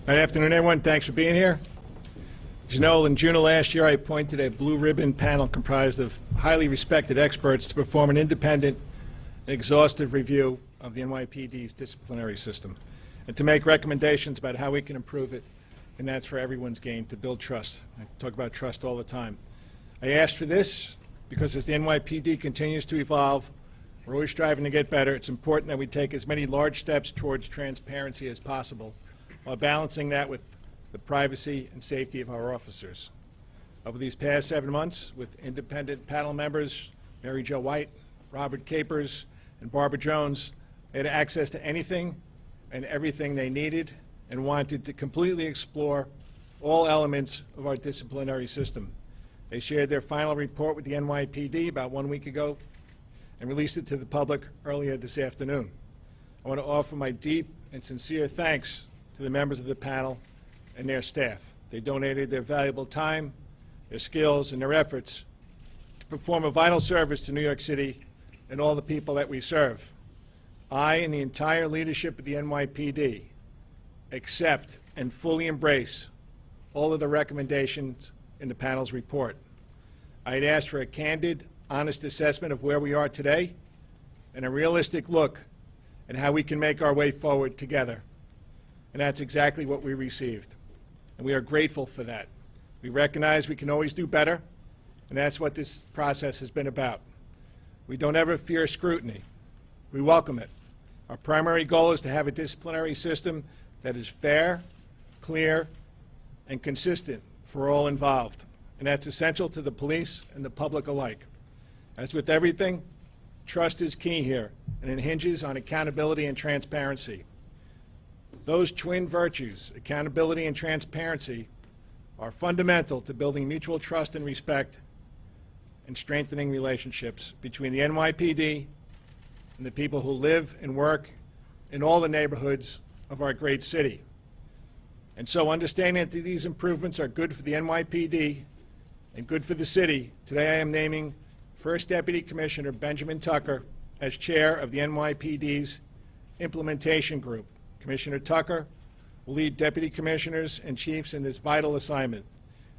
Good afternoon, everyone. Thanks for being here. As you know, in June of last year, I appointed a blue ribbon panel comprised of highly respected experts to perform an independent and exhaustive review of the NYPD's disciplinary system and to make recommendations about how we can improve it, and that's for everyone's gain, to build trust. I talk about trust all the time. I asked for this because as the NYPD continues to evolve, we're always striving to get better. It's important that we take as many large steps towards transparency as possible, while balancing that with the privacy and safety of our officers. Over these past 7 months, with independent panel members Mary Jo White, Robert Capers, and Barbara Jones, they had access to anything and everything they needed and wanted to completely explore all elements of our disciplinary system. They shared their final report with the NYPD about 1 week ago and released it to the public earlier this afternoon. I want to offer my deep and sincere thanks to the members of the panel and their staff. They donated their valuable time, their skills, and their efforts to perform a vital service to New York City and all the people that we serve. I and the entire leadership of the NYPD accept and fully embrace all of the recommendations in the panel's report. I had asked for a candid, honest assessment of where we are today and a realistic look at how we can make our way forward together. And that's exactly what we received. And we are grateful for that. We recognize we can always do better, and that's what this process has been about. We don't ever fear scrutiny. We welcome it. Our primary goal is to have a disciplinary system that is fair, clear, and consistent for all involved. And that's essential to the police and the public alike. As with everything, trust is key here, and it hinges on accountability and transparency. Those twin virtues, accountability and transparency, are fundamental to building mutual trust and respect and strengthening relationships between the NYPD and the people who live and work in all the neighborhoods of our great city. And so, understanding that these improvements are good for the NYPD and good for the city, today I am naming First Deputy Commissioner Benjamin Tucker as chair of the NYPD's implementation group. Commissioner Tucker will lead deputy commissioners and chiefs in this vital assignment.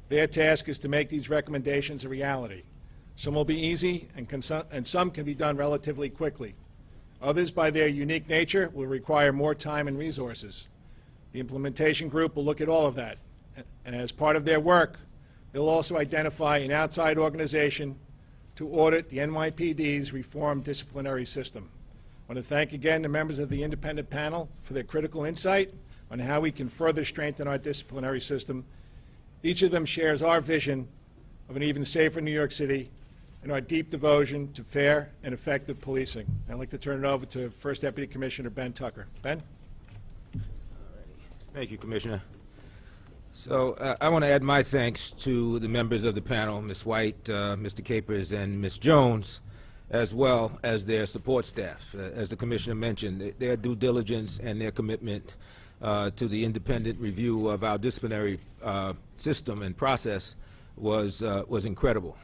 Their task is to make these recommendations a reality. Some will be easy, and some can be done relatively quickly. Others, by their unique nature, will require more time and resources. The implementation group will look at all of that, and as part of their work, they'll also identify an outside organization to audit the NYPD's reformed disciplinary system. I want to thank again the members of the independent panel for their critical insight on how we can further strengthen our disciplinary system. Each of them shares our vision of an even safer New York City and our deep devotion to fair and effective policing. I'd like to turn it over to First Deputy Commissioner Ben Tucker. Ben? Thank you, Commissioner. So I want to add my thanks to the members of the panel, Ms. White, Mr. Capers, and Ms. Jones, as well as their support staff. As the Commissioner mentioned, their due diligence and their commitment to the independent review of our disciplinary system and process was incredible.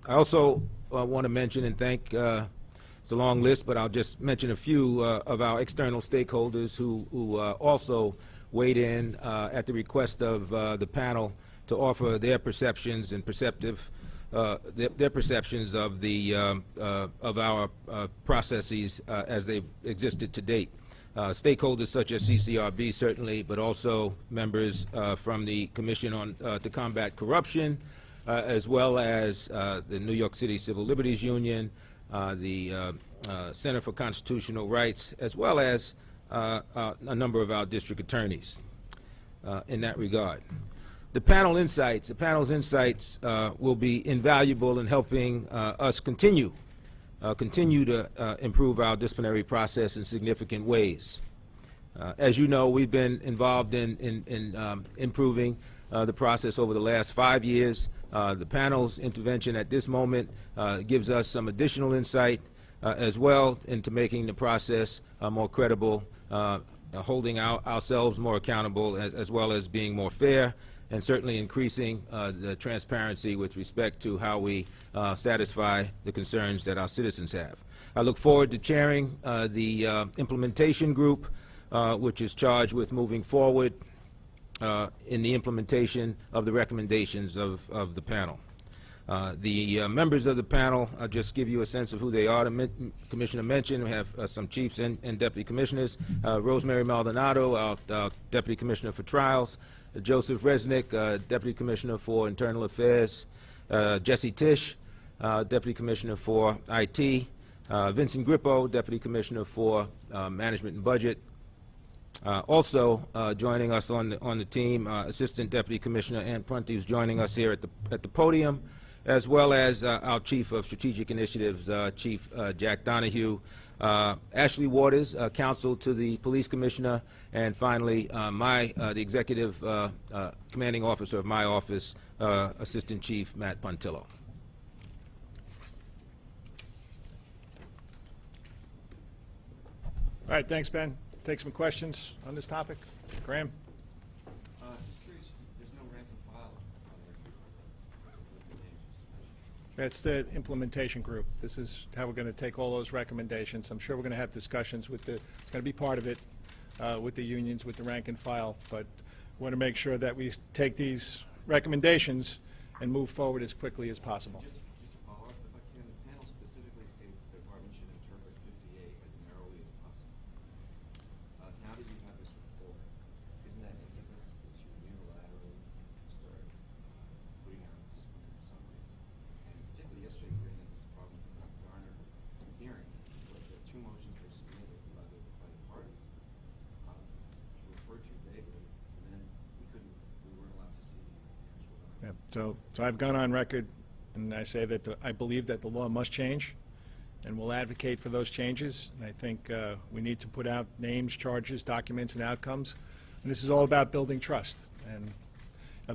I also want to mention and thank, it's a long list, but I'll just mention a few of our external stakeholders who also weighed in at the request of the panel to offer their perceptions and their perceptions of the of our processes as they've existed to date. Stakeholders such as CCRB certainly, but also members from the Commission to Combat Corruption, as well as the New York City Civil Liberties Union, the Center for Constitutional Rights, as well as a number of our district attorneys in that regard. The panel's insights will be invaluable in helping us continue to improve our disciplinary process in significant ways. As you know, we've been involved in improving the process over the last 5 years. The panel's intervention at this moment gives us some additional insight as well into making the process more credible, holding ourselves more accountable, as well as being more fair, and certainly increasing the transparency with respect to how we satisfy the concerns that our citizens have. I look forward to chairing the implementation group, which is charged with moving forward in the implementation of the recommendations of the panel. The members of the panel, I'll just give you a sense of who they are. The Commissioner mentioned we have some chiefs and deputy commissioners. Rosemary Maldonado, our Deputy Commissioner for Trials. Joseph Resnick, Deputy Commissioner for Internal Affairs. Jesse Tisch, Deputy Commissioner for IT. Vincent Grippo, Deputy Commissioner for Management and Budget. Also joining us on the team, Assistant Deputy Commissioner Ann Prunty, who's joining us here at the podium, as well as our Chief of Strategic Initiatives, Chief Jack Donahue, Ashley Waters, Counsel to the Police Commissioner, and finally, the Executive Commanding Officer of my office, Assistant Chief Matt Pontillo. All right, thanks, Ben. Take some questions on this topic. Graham? Just curious, there's no rank and file on there. That's the implementation group. This is how we're going to take all those recommendations. I'm sure we're going to have discussions with the, it's going to be part of it, with the unions, with the rank and file, but we want to make sure that we take these recommendations and move forward as quickly as possible. Just to follow up, if I can, the panel specifically states the department should interpret 50A as narrowly as possible. Now that you have this report, isn't that impetus to unilaterally start putting out disciplinary summaries? And particularly yesterday, we had this problem with the Garner hearing, where the two motions were submitted by the parties, referred to vaguely, and then we weren't allowed to see the actual document. Yeah, so I've gone on record, and I say that I believe that the law must change, and we'll advocate for those changes. And I think we need to put out names, charges, documents, and outcomes. And this is all about building trust. And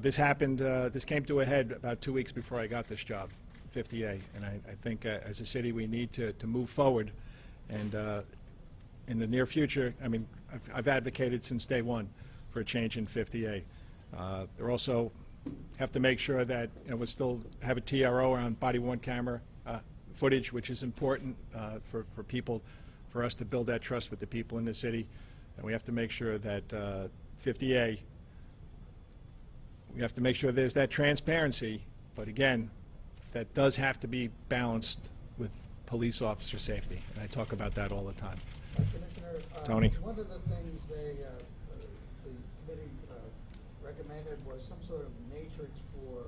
this happened, this came to a head about 2 weeks before I got this job, 50A. And I think as a city we need to move forward. And in the near future, I mean, I've advocated since day one for a change in 50A. They're also have to make sure that we still have a TRO around body-worn camera footage, which is important for people, for us to build that trust with the people in the city. And we have to make sure that 50A, we have to make sure there's that transparency, but again, that does have to be balanced with police officer safety. And I talk about that all the time. Commissioner, Tony. one of the things the committee recommended was some sort of matrix for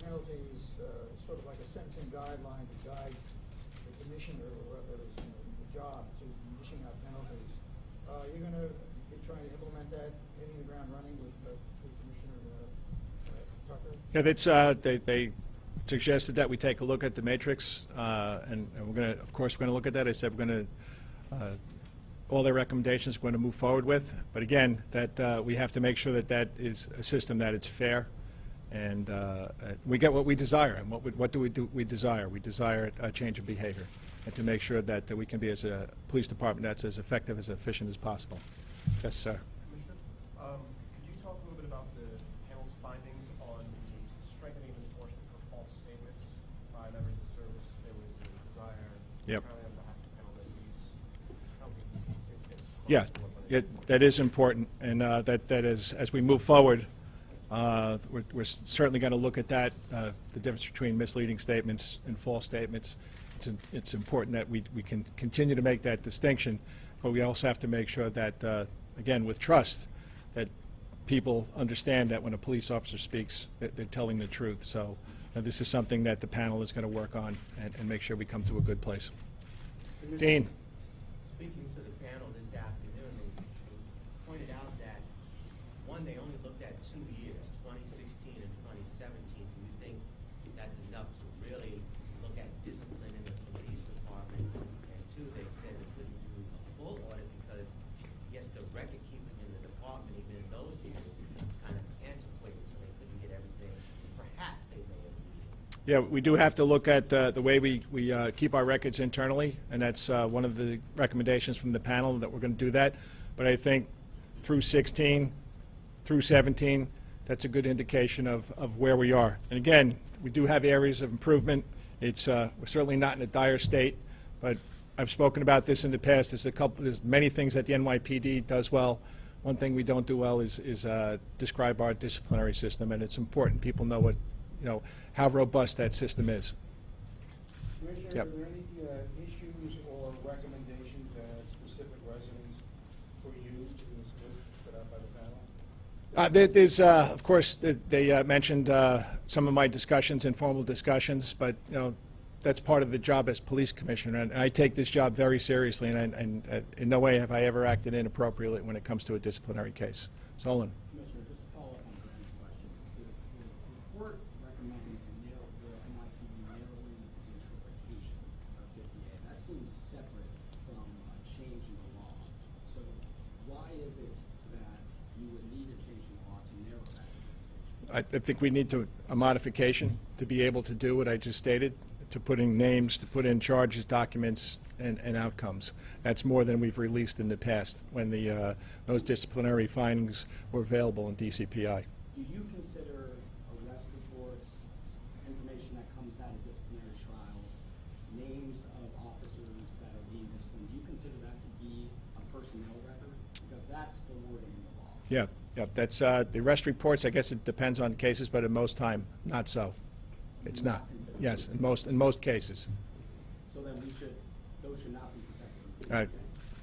penalties, sort of like a sentencing guideline to guide the commissioner or whoever is in the job to dishing out penalties. You're going to be trying to implement that, hitting the ground running with Commissioner Tucker? Yeah, that's, they suggested that we take a look at the matrix, and we're going to, of course, we're going to look at that. I said we're going to, all their recommendations we're going to move forward with. But again, that we have to make sure that that is a system that it's fair, and we get what we desire. And what do? We desire. We desire a change of behavior, and to make sure that we can be, as a police department, that's as effective, as efficient as possible. Yes, sir. Commissioner, could you talk a little bit about the panel's findings on the strengthening of enforcement for false statements by members of service? There was a desire, Yep. apparently on behalf of the panel, that these penalties be consistent. Yeah, that is important, and that is, as we move forward, we're certainly going to look at that, the difference between misleading statements and false statements. It's important that we can continue to make that distinction, but we also have to make sure that, again, with trust, that people understand that when a police officer speaks, that they're telling the truth. So this is something that the panel is going to work on and make sure we come to a good place. Dean. Speaking to the panel this afternoon, they pointed out that, one, they only looked at 2 years, 2016 and 2017. Do you think that's enough to really look at discipline in the police department? And two, they said they couldn't do a full audit because, yes, the record keeping in the department, even in those years, is kind of antiquated, so they couldn't get everything. Perhaps they may have needed. Yeah, we do have to look at the way we keep our records internally, and that's one of the recommendations from the panel, that we're going to do that. But I think through 16, through 17, that's a good indication of where we are. And again, we do have areas of improvement. It's we're certainly not in a dire state, but I've spoken about this in the past. There's many things that the NYPD does well, one thing we don't do well is describe our disciplinary system, and it's important people know what, how robust that system is. Commissioner, Yep. are there any issues or recommendations at specific residents for you in this list put out by the panel? There's, of course, they mentioned some of my discussions, informal discussions, but, that's part of the job as police commissioner, and I take this job very seriously, and in no way have I ever acted inappropriately when it comes to a disciplinary case. Solon. Commissioner, just to follow up on Glenn's question, the report recommends the NYPD narrowing its interpretation of 50A. That seems separate from a change in the law. So why is it that you would need a change in the law to narrow that interpretation? I think we need a modification to be able to do what I just stated, to put in names, to put in charges, documents, and outcomes. That's more than we've released in the past when those disciplinary findings were available in DCPI. Do you consider arrest reports, information that comes out of disciplinary trials, names of officers that are being disciplined, do you consider that to be a personnel record? Because that's the wording in the law. Yeah, that's, the arrest reports, I guess it depends on cases, but in most time, not so. It's not. Yes, in most cases. So then those should not be protected.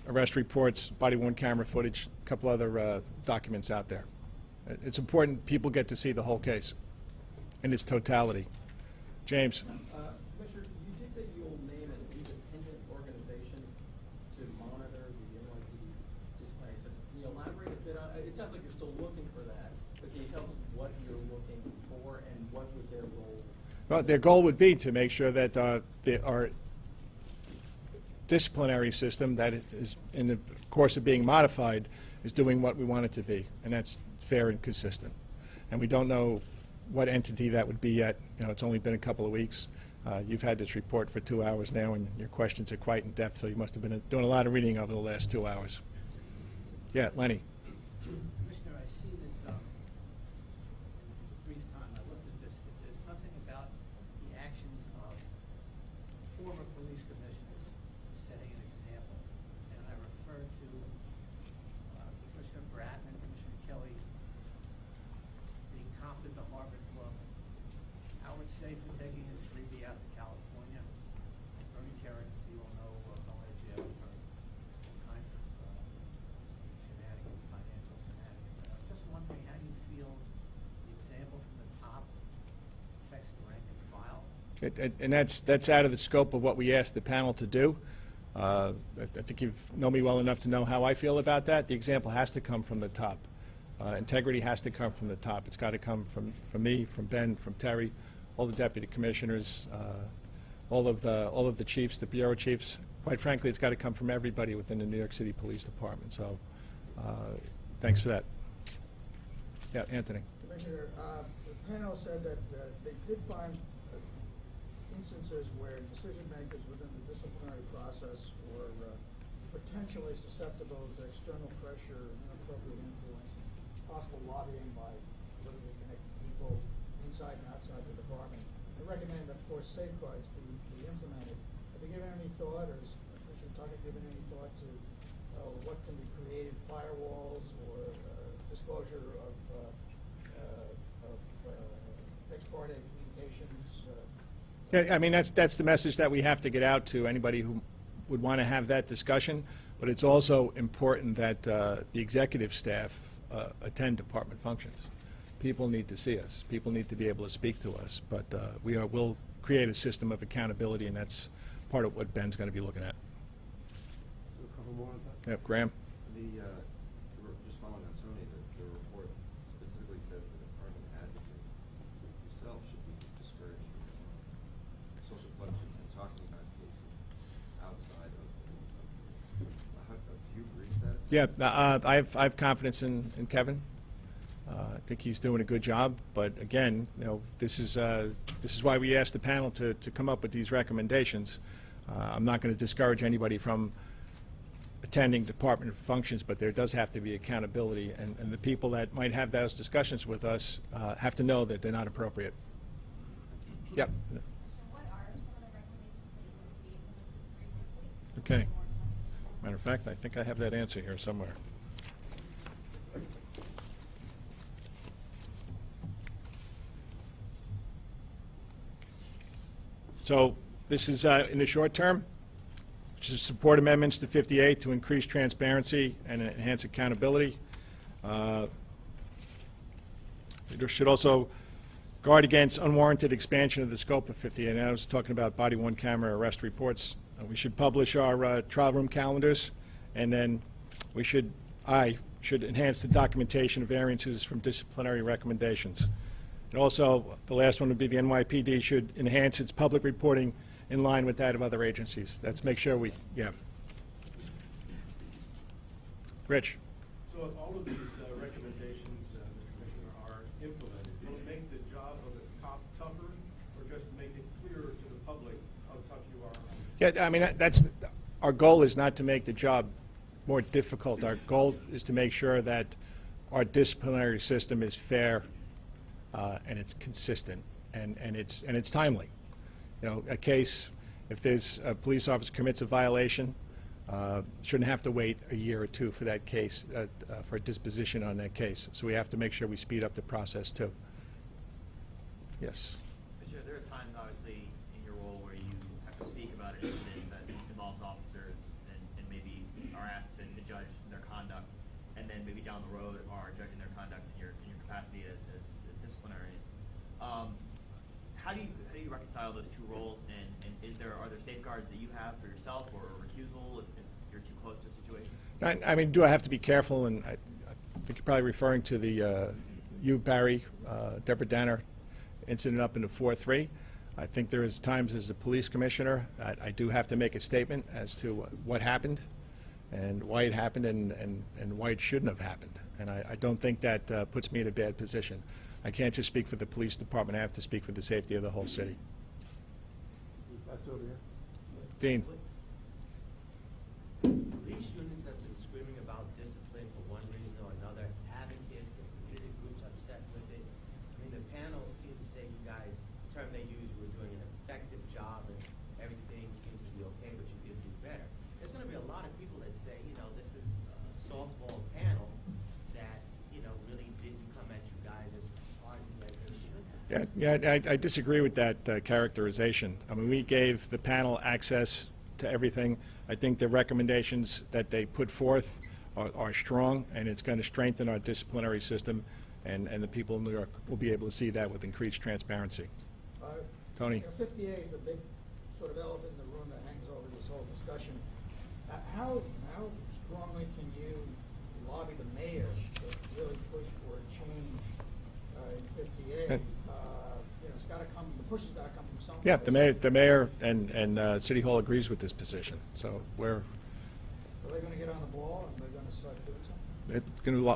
Arrest reports, body-worn camera footage, a couple other documents out there. It's important people get to see the whole case in its totality. James? Commissioner, you did say you'll name an independent organization to monitor the NYPD disciplinary system. Can you elaborate a bit on it? It sounds like you're still looking for that, but can you tell us what you're looking for and what would their role be? Well, their goal would be to make sure that our disciplinary system that is in the course of being modified is doing what we want it to be, and that's fair and consistent. And we don't know what entity that would be yet. It's only been a couple of weeks. You've had this report for 2 hours now, and your questions are quite in depth, so you must have been doing a lot of reading over the last 2 hours. Yeah, Lenny. Commissioner, I see that in the brief time I looked at this, that there's nothing about the actions of former police commissioners setting an example. And I refer to Commissioner Bratton and Commissioner Kelly being comped at the Harvard Club, Howard Safer taking his freebie out to California, Bernie Kerrigan, you all know, going to jail for all kinds of shenanigans, financial shenanigans. Just wondering, how do you feel the example from the top affects the rank and file? And that's out of the scope of what we asked the panel to do. I think you know me well enough to know how I feel about that. The example has to come from the top. Integrity has to come from the top. It's got to come from me, from Ben, from Terry, all the deputy commissioners, all of the chiefs, the bureau chiefs. Quite frankly, it's got to come from everybody within the New York City Police Department. So, thanks for that. Yeah, Anthony. Commissioner, the panel said that they did find instances where decision makers within the disciplinary process were potentially susceptible to external pressure, inappropriate influence, possible lobbying by politically connected people inside and outside the department. I recommend, of course, safeguards be implemented. Have you given any thought, or has Commissioner Tuckett given any thought to what can be created, firewalls or disclosure of ex parte communications? Yeah, I mean, that's the message that we have to get out to anybody who would want to have that discussion, but it's also important that the executive staff attend department functions. People need to see us. People need to be able to speak to us, but we'll create a system of accountability, and that's part of what Ben's going to be looking at. A couple more on that. Yep, Graham? Just following on Tony, the report specifically says the department advocate yourself should be discouraged from social functions and talking about cases outside of do you agree with that? Yeah, I have confidence in Kevin. I think he's doing a good job, but again, this is why we asked the panel to come up with these recommendations. I'm not going to discourage anybody from attending department functions, but there does have to be accountability, and the people that might have those discussions with us have to know that they're not appropriate. Yep. What are some of the recommendations that you would be implemented very quickly? Okay. Matter of fact, I think I have that answer here somewhere. So this is in the short term, to support amendments to 58 to increase transparency and enhance accountability. There should also guard against unwarranted expansion of the scope of 58. And I was talking about body-worn camera arrest reports. We should publish our trial room calendars, and then I should enhance the documentation of variances from disciplinary recommendations. And also, the last one would be the NYPD should enhance its public reporting in line with that of other agencies. Let's make sure yeah. Rich? So if all of these recommendations, Mr. Commissioner, are implemented, will it make the job of the cop tougher, or just make it clearer to the public how tough you are? Yeah, I mean, our goal is not to make the job more difficult. Our goal is to make sure that our disciplinary system is fair and it's consistent and it's timely. You know, a case, if there's a police officer commits a violation, shouldn't have to wait a year or two for that case, for a disposition on that case. So we have to make sure we speed up the process too. Yes. Sure, there are times, obviously, in your role where you have to speak about an incident that involves officers and maybe are asked to judge their conduct, and then maybe down the road are judging their conduct in your capacity as disciplinary. How do you reconcile those two roles, and are there safeguards that you have for yourself or recusal if you're too close to a situation? I mean, do I have to be careful? And I think you're probably referring to the Barry, Deborah Danner incident up in the 4-3. I think there is times as the police commissioner I do have to make a statement as to what happened and why it happened and why it shouldn't have happened. And I don't think that puts me in a bad position. I can't just speak for the police department. I have to speak for the safety of the whole city. Last over here. Dean. Police unions have been screaming about discipline for one reason or another. Advocates and community groups upset with it. I mean, the panel seemed to say you guys, the term they used, were doing an effective job and everything seems to be okay, but you could do better. There's going to be a lot of people that say, you know, this is a softball panel that, you know, really didn't come at you guys as hard as they should have. Yeah, I disagree with that characterization. I mean, we gave the panel access to everything. I think the recommendations that they put forth are strong, and it's going to strengthen our disciplinary system, and the people in New York will be able to see that with increased transparency. Tony? You know, 58 is the big sort of elephant in the room that hangs over this whole discussion. How strongly can you lobby the mayor to really push for a change in 58? You know, it's got to come. The push has got to come from somewhere. Yeah, the mayor and City Hall agrees with this position. So Are they going to get on the ball and they're going to start doing something?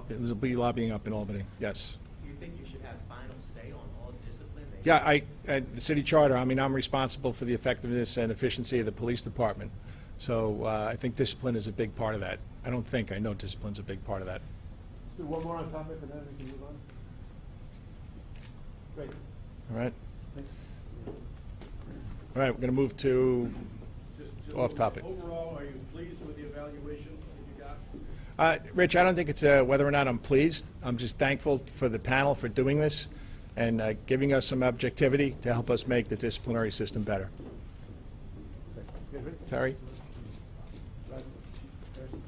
there'll be lobbying up in Albany. Yes. Do you think you should have final say on all discipline? Yeah, the city charter. I mean, I'm responsible for the effectiveness and efficiency of the police department. So I think discipline is a big part of that. I know discipline's a big part of that. Let's do one more on topic and then we can move on. Great. All right. Thanks. All right, we're going to move to Just off topic. Overall, are you pleased with the evaluation that you got? Rich, I don't think it's whether or not I'm pleased. I'm just thankful for the panel for doing this and giving us some objectivity to help us make the disciplinary system better. Terry? Right. Harrison?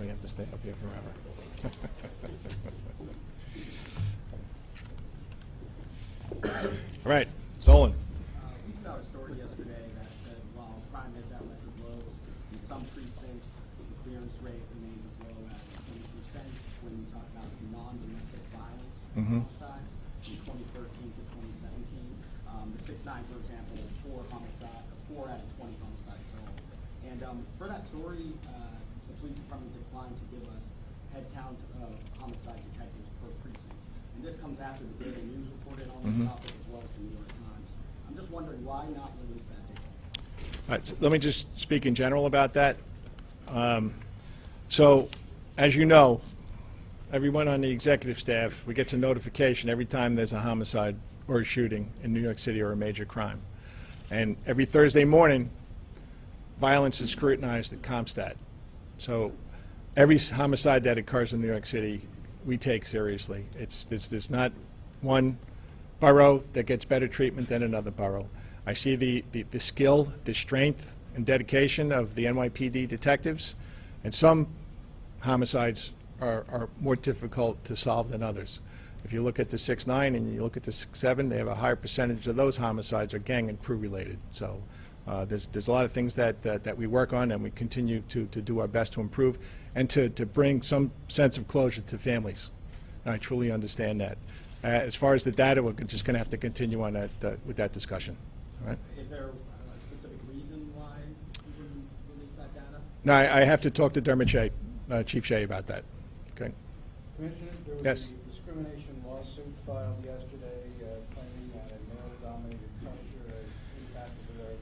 I have to stay up here forever. All right, Zolan. We put out a story yesterday that said while crime is at record lows, in some precincts, the clearance rate remains as low as 20% when you talk about non-domestic violence homicides from 2013 to 2017. The 6-9, for example, 4 out of 20 homicides solved. And for that story, the police department declined to give us head count of homicide detectives per precinct. And this comes after the Daily News reported on this topic as well as the New York Times. I'm just wondering why not release that data? All right, so let me just speak in general about that. So, as you know, everyone on the executive staff, we get a notification every time there's a homicide or a shooting in New York City or a major crime. And every Thursday morning, violence is scrutinized at CompStat. So every homicide that occurs in New York City, we take seriously. There's not one borough that gets better treatment than another borough. I see the skill, the strength, and dedication of the NYPD detectives, and some homicides are more difficult to solve than others. If you look at the 6-9 and you look at the 6-7, they have a higher percentage of those homicides are gang and crew related. So there's a lot of things that we work on, and we continue to do our best to improve and to bring some sense of closure to families. And I truly understand that. As far as the data, we're just going to have to continue on that with that discussion. All right? Is there a specific reason why you wouldn't release that data? No, I have to talk to Dermot Shea, Chief Shea, about that. Okay. Commissioner, there was Yes. a discrimination lawsuit filed yesterday claiming that a male-dominated culture has impacted their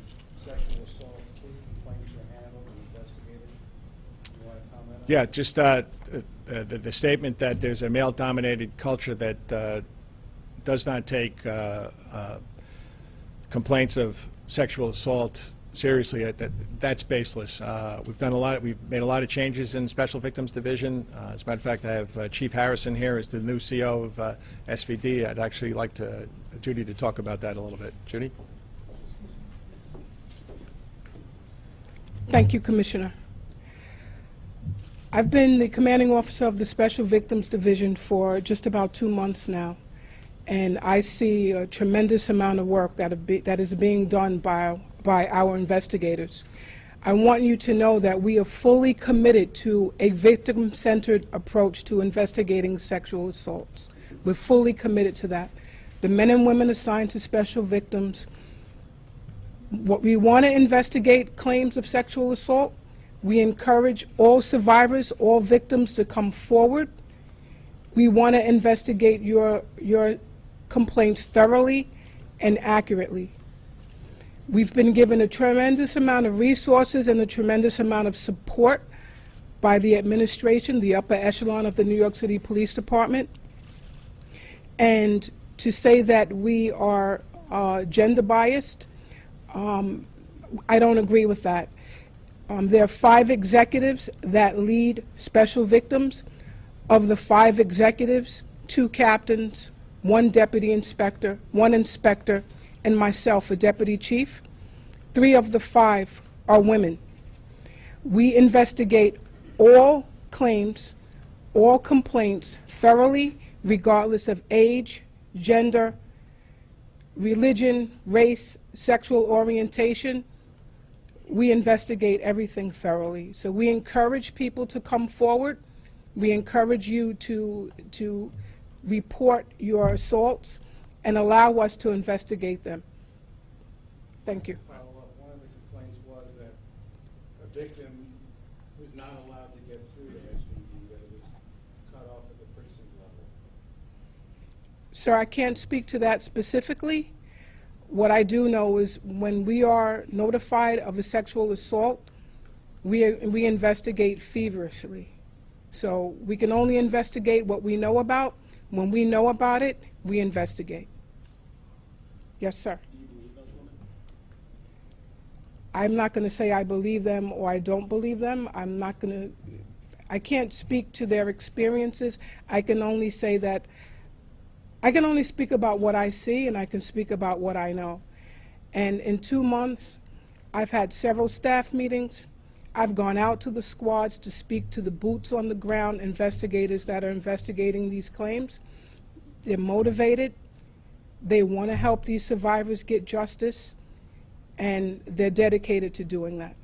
sexual assault. Police complaints are handled and investigated. You want to comment on that? Yeah, just the statement that there's a male-dominated culture that does not take complaints of sexual assault seriously, that's baseless. We've made a lot of changes in Special Victims Division. As a matter of fact, I have Chief Harrison here as the new CO of SVD. I'd actually like Judy to talk about that a little bit. Judy? Thank you, Commissioner. I've been the commanding officer of the Special Victims Division for just about 2 months now, and I see a tremendous amount of work that is being done by our investigators. I want you to know that we are fully committed to a victim-centered approach to investigating sexual assaults. We're fully committed to that. The men and women assigned to special victims, we want to investigate claims of sexual assault. We encourage all survivors, all victims to come forward. We want to investigate your complaints thoroughly and accurately. We've been given a tremendous amount of resources and a tremendous amount of support by the administration, the upper echelon of the New York City Police Department. And to say that we are gender biased, I don't agree with that. There are 5 executives that lead special victims. Of the 5 executives, 2 captains, 1 deputy inspector, 1 inspector, and myself, a deputy chief. 3 of the 5 are women. We investigate all claims, all complaints thoroughly, regardless of age, gender, religion, race, sexual orientation. We investigate everything thoroughly. So we encourage people to come forward. We encourage you to report your assaults and allow us to investigate them. Thank you. Follow up. One of the complaints was that a victim was not allowed to get through to SVD, that it was cut off at the precinct level. Sir, I can't speak to that specifically. What I do know is when we are notified of a sexual assault, we investigate feverishly. So we can only investigate what we know about. When we know about it, we investigate. Yes, sir. Do you believe those women? I'm not going to say I believe them or I don't believe them. I can't speak to their experiences. I can only say that I can only speak about what I see, and I can speak about what I know. And in 2 months, I've had several staff meetings. I've gone out to the squads to speak to the boots on the ground investigators that are investigating these claims. They're motivated. They want to help these survivors get justice, and they're dedicated to doing that.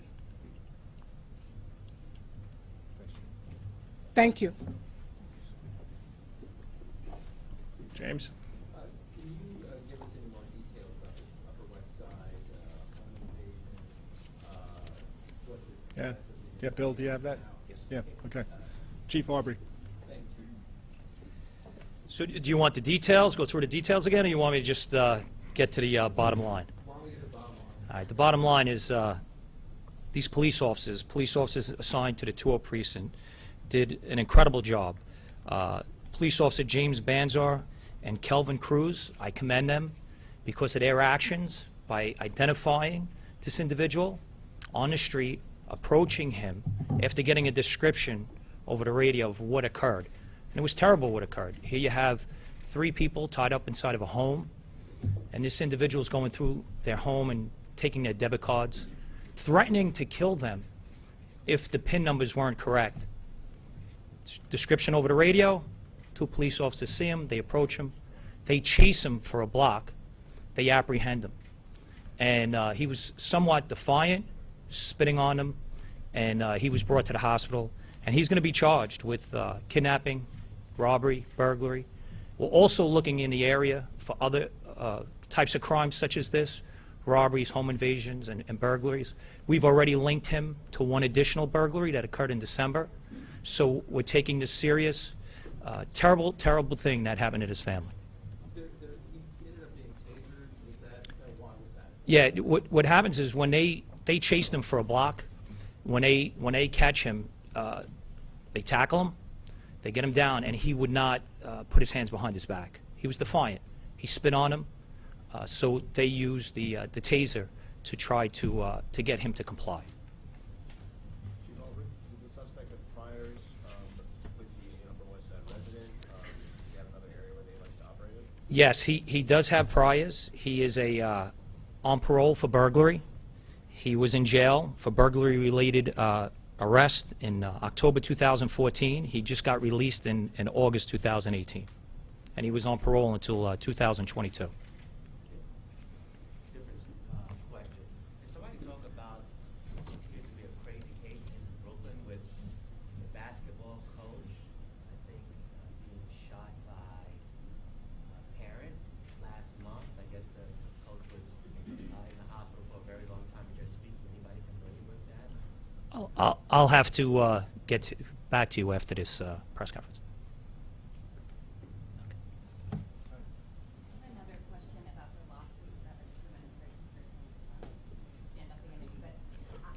Thank you. James? Can you give us any more details about the Upper West Side home invasion? What the Yeah. status of the Yeah, Bill, do you have that? Yes. Yeah, okay. Chief Aubrey. Thank you. So do you want the details, go through the details again, or you want me to just get to the bottom line? Why don't we get the bottom line? All right, the bottom line is these police officers assigned to the 2-0 precinct did an incredible job. Police Officer James Banzar and Kelvin Cruz, I commend them because of their actions by identifying this individual on the street, approaching him after getting a description over the radio of what occurred. And it was terrible what occurred. Here you have 3 people tied up inside of a home, and this individual is going through their home and taking their debit cards, threatening to kill them if the PIN numbers weren't correct. Description over the radio, 2 police officers see him, they approach him, they chase him for a block, they apprehend him. And he was somewhat defiant, spitting on them, and he was brought to the hospital. And he's going to be charged with kidnapping, robbery, burglary. We're also looking in the area for other types of crimes such as this, robberies, home invasions, and burglaries. We've already linked him to one additional burglary that occurred in December. So we're taking this serious. Terrible, terrible thing that happened to his family. He ended up being tasered. Was that, why was that? Yeah, what happens is when they chase him for a block, when they catch him, they tackle him, they get him down, and he would not put his hands behind his back. He was defiant. He spit on him, so they used the taser to try to get him to comply. Chief Albert, did the suspect have priors? Was he an Upper West Side resident? Does he have another area where they like to operate in? Yes, he does have priors. He is on parole for burglary. He was in jail for burglary-related arrest in October 2014. He just got released in August 2018. And he was on parole until 2022. Different question. Can somebody talk about what appears to be a crazy case in Brooklyn with the basketball coach, I think, being shot by a parent last month? I guess the coach was in the hospital for a very long time. Just speak to anybody familiar with that? I'll have to get back to you after this press conference. Another question about the lawsuit that the administration person stand up again, but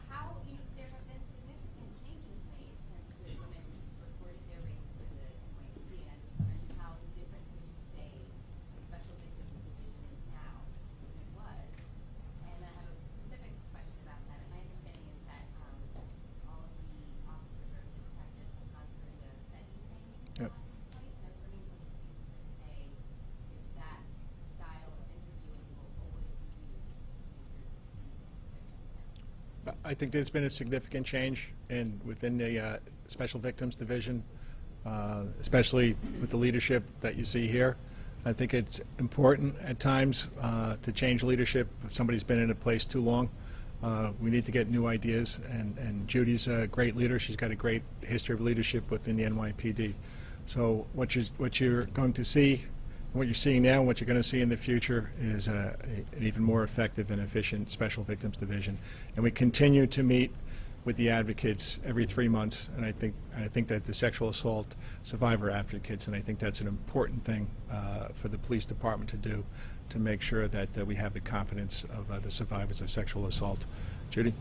how, there have been significant changes made since the women reported their rapes to the NYPD, and I'm just wondering how different would you say the Special Victims Division is now than it was? And I have a specific question about that, and my understanding is that all of the officers or detectives have gone through the FEDI training Yep. at this point, and I was wondering if you could say if that style of interviewing will always be used to interview victims now. I think there's been a significant change within the Special Victims Division, especially with the leadership that you see here. I think it's important at times to change leadership if somebody's been in a place too long. We need to get new ideas, and Judy's a great leader. She's got a great history of leadership within the NYPD. So what you're going to see, what you're seeing now and what you're going to see in the future is an even more effective and efficient Special Victims Division. And we continue to meet with the advocates every 3 months, and I think that the sexual assault survivor advocates, and I think that's an important thing for the police department to do, to make sure that we have the confidence of the survivors of sexual assault. Judy?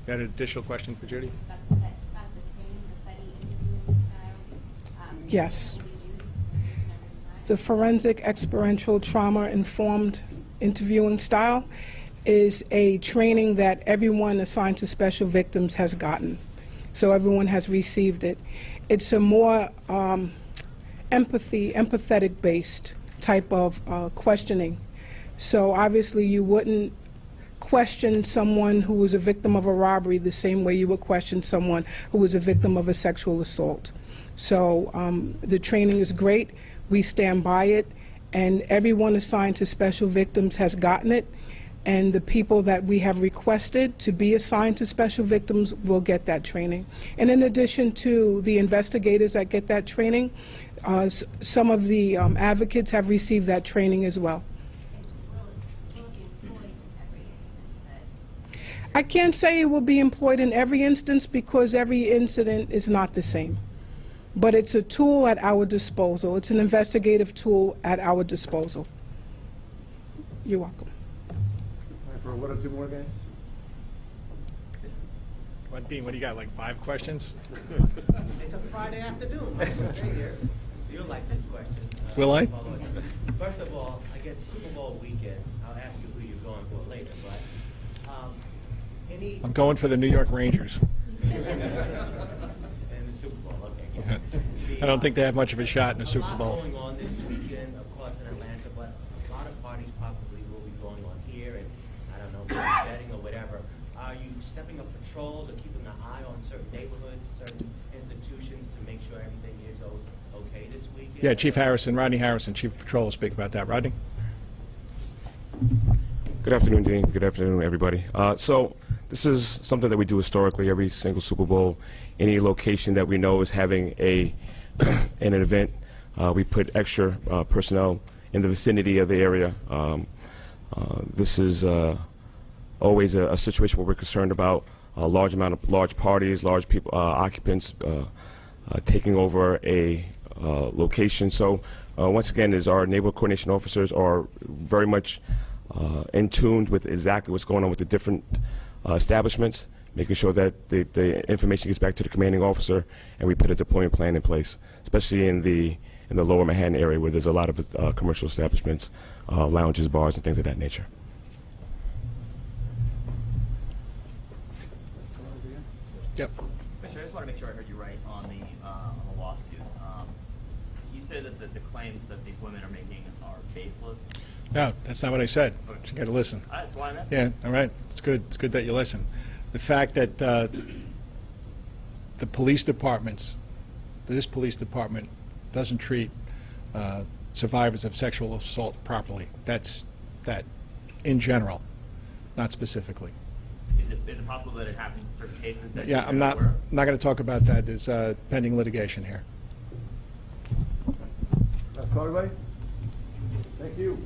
Got an additional question for Judy? About the training, the FEDI interviewing style? Yes. Will be used in time? The forensic experiential trauma-informed interviewing style is a training that everyone assigned to special victims has gotten. So everyone has received it. It's a more empathetic-based type of questioning. So obviously you wouldn't question someone who was a victim of a robbery the same way you would question someone who was a victim of a sexual assault. So the training is great. We stand by it, and everyone assigned to special victims has gotten it, and the people that we have requested to be assigned to special victims will get that training. And in addition to the investigators that get that training, some of the advocates have received that training as well. Will it be employed in every instance that? I can't say it will be employed in every instance because every incident is not the same. But it's a tool at our disposal. It's an investigative tool at our disposal. You're welcome. For one or two more, guys? Well, Dean, what do you got, like 5 questions? It's a Friday afternoon. Right here. You'll like this question. Will I? First of all, I guess Super Bowl weekend, I'll ask you who you're going for later, but any... I'm going for the New York Rangers. and the Super Bowl. I don't think they have much of a shot in a Super A Bowl. lot going on this weekend, of course, in Atlanta, but a lot of parties probably will be going on here, and I don't know, maybe betting or whatever. Are you stepping up patrols or keeping an eye on certain neighborhoods, certain institutions to make sure everything is okay this weekend? Yeah, Chief Harrison, Rodney Harrison, Chief of Patrol, will speak about that. Rodney? Good afternoon, Dean. Good afternoon, everybody. So this is something that we do historically every single Super Bowl. Any location that we know is having an event, we put extra personnel in the vicinity of the area. This is always a situation where we're concerned about a large parties, large people, occupants taking over a location. So once again, our neighborhood coordination officers are very much in tune with exactly what's going on with the different establishments, making sure that the information gets back to the commanding officer, and we put a deployment plan in place, especially in the lower Manhattan area where there's a lot of commercial establishments, lounges, bars, and things of that nature. Yep. Commissioner, I just want to make sure I heard you right on the lawsuit. You said that the claims that these women are making are baseless. No, that's not what I said. You got to listen. That's why I'm asking. Yeah, all right. It's good. It's good that you listen. The fact that the police departments, this police department, doesn't treat survivors of sexual assault properly. That's that, in general, not specifically. Is it possible that it happens in certain cases that Yeah, you're I'm not aware of? going to talk about that. There's pending litigation here. That's all, everybody? Thank you.